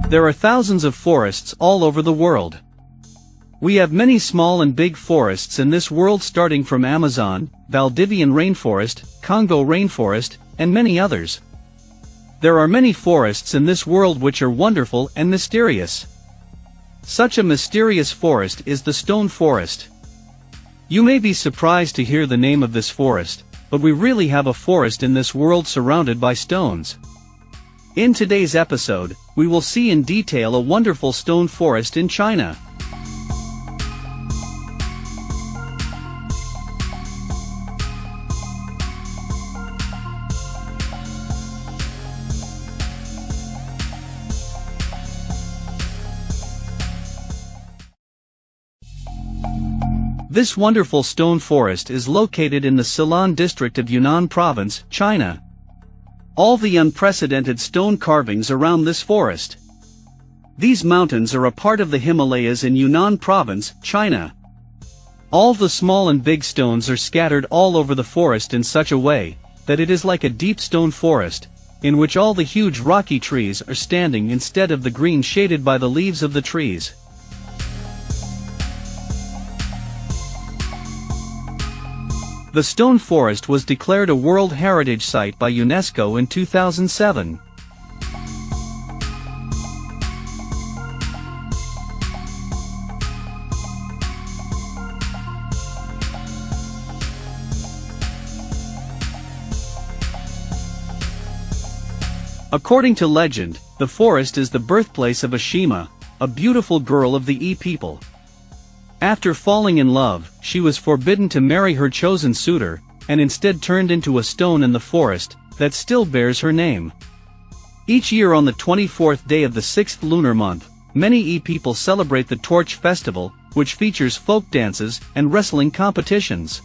There are thousands of forests all over the world. We have many small and big forests in this world, starting from Amazon, Valdivian rainforest, Congo rainforest, and many others. There are many forests in this world which are wonderful and mysterious. Such a mysterious forest is the stone forest. You may be surprised to hear the name of this forest, but we really have a forest in this world surrounded by stones. In today's episode, we will see in detail a wonderful stone forest in China. This wonderful stone forest is located in the Shilin district of Yunnan Province, China. All the unprecedented stone carvings around this forest. These mountains are a part of the Himalayas in Yunnan Province, China. All the small and big stones are scattered all over the forest in such a way that it is like a deep stone forest, in which all the huge rocky trees are standing instead of the green shaded by the leaves of the trees. The stone forest was declared a World Heritage Site by UNESCO in 2007. According to legend, the forest is the birthplace of Ashima, a beautiful girl of the people. After falling in love, she was forbidden to marry her chosen suitor, and instead turned into a stone in the forest that still bears her name. Each year on the 24th day of the 6th lunar month, many people celebrate the Torch Festival, which features folk dances and wrestling competitions.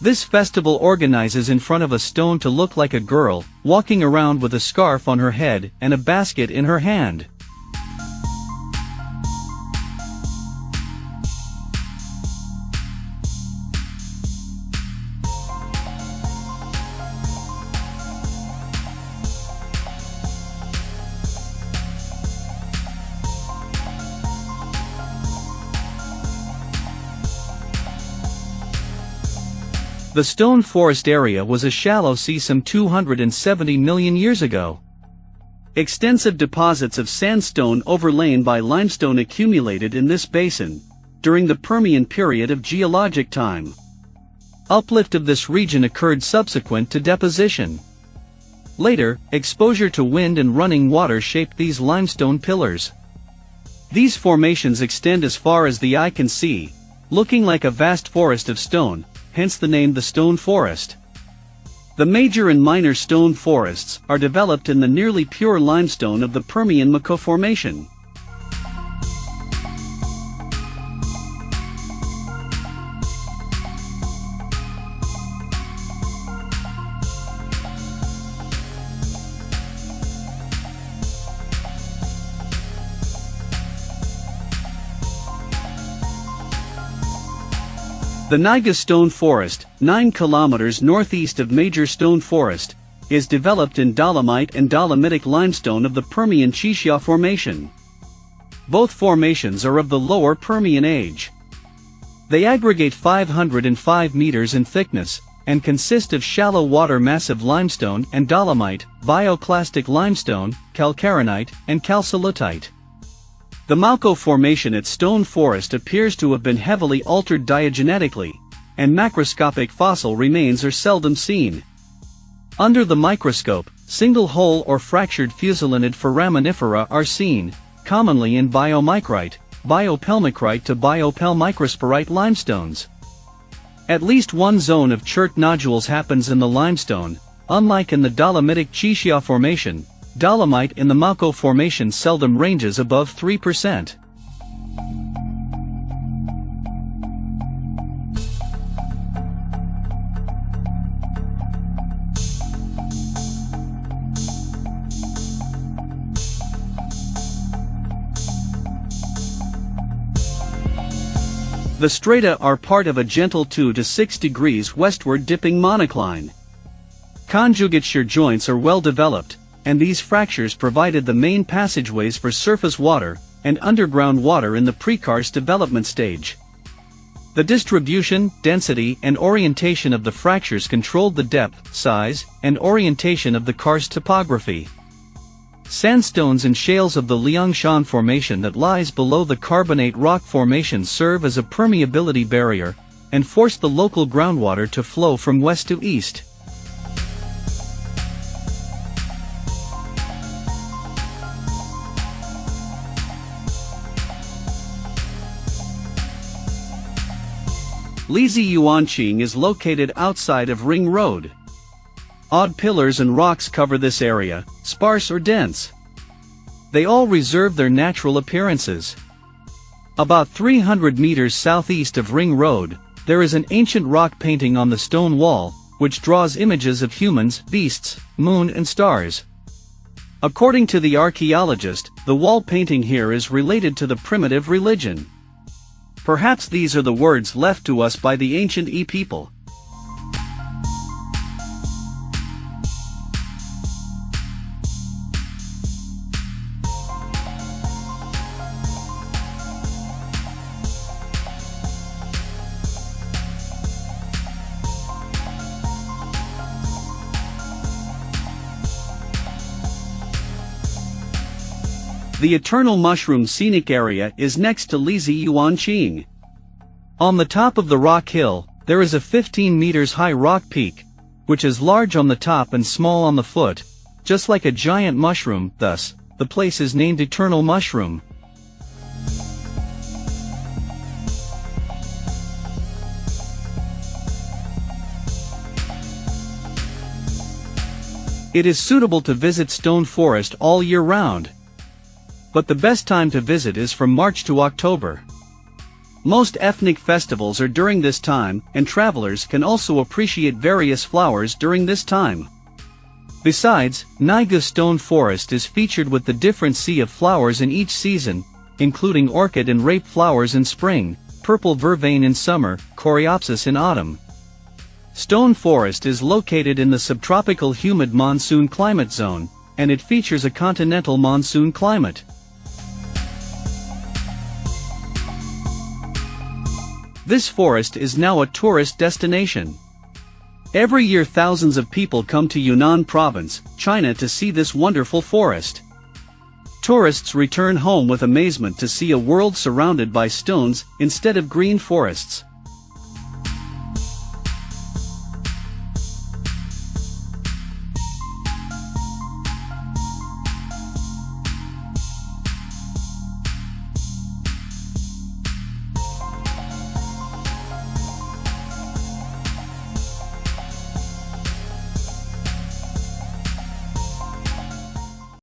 This festival organizes in front of a stone to look like a girl, walking around with a scarf on her head and a basket in her hand. The stone forest area was a shallow sea some 270 million years ago. Extensive deposits of sandstone overlain by limestone accumulated in this basin during the Permian period of geologic time. Uplift of this region occurred subsequent to deposition. Later, exposure to wind and running water shaped these limestone pillars. These formations extend as far as the eye can see, looking like a vast forest of stone, hence the name the stone forest. The major and minor stone forests are developed in the nearly pure limestone of the Permian Mako Formation. The Naiga Stone Forest, 9 kilometers northeast of Major Stone Forest, is developed in dolomite and dolomitic limestone of the Permian Chishia Formation. Both formations are of the lower Permian age. They aggregate 505 meters in thickness, and consist of shallow water massive limestone and dolomite, bioclastic limestone, calcarenite, and calcolithite. The Mako Formation at Stone Forest appears to have been heavily altered diagenetically, and macroscopic fossil remains are seldom seen. Under the microscope, single-hole or fractured fusulinid foraminifera are seen, commonly in biomicrite, biopelmicrite to biopelmicrosporite limestones. At least one zone of chert nodules happens in the limestone, unlike in the dolomitic Chishia Formation. Dolomite in the Mako Formation seldom ranges above 3%. The strata are part of a gentle 2 to 6 degrees westward dipping monocline. Conjugate shear joints are well developed, and these fractures provided the main passageways for surface water and underground water in the pre-karst development stage. The distribution, density, and orientation of the fractures controlled the depth, size, and orientation of the karst topography. Sandstones and shales of the Liangshan Formation that lies below the carbonate rock formation serve as a permeability barrier and force the local groundwater to flow from west to east. Lizi Yuanqing is located outside of Ring Road. Odd pillars and rocks cover this area, sparse or dense. They all reserve their natural appearances. About 300 meters southeast of Ring Road, there is an ancient rock painting on the stone wall, which draws images of humans, beasts, moon and stars. According to the archaeologist, the wall painting here is related to the primitive religion. Perhaps these are the words left to us by the ancient people. The Eternal Mushroom Scenic Area is next to Lizi Yuanqing. On the top of the rock hill, there is a 15 meters high rock peak, which is large on the top and small on the foot, just like a giant mushroom. Thus, the place is named Eternal Mushroom. It is suitable to visit Stone Forest all year round. But the best time to visit is from March to October. Most ethnic festivals are during this time, and travelers can also appreciate various flowers during this time. Besides, Naiga Stone Forest is featured with the different sea of flowers in each season, including orchid and rape flowers in spring, purple vervain in summer, coreopsis in autumn. Stone Forest is located in the subtropical humid monsoon climate zone, and it features a continental monsoon climate. This forest is now a tourist destination. Every year thousands of people come to Yunnan Province, China to see this wonderful forest. Tourists return home with amazement to see a world surrounded by stones instead of green forests.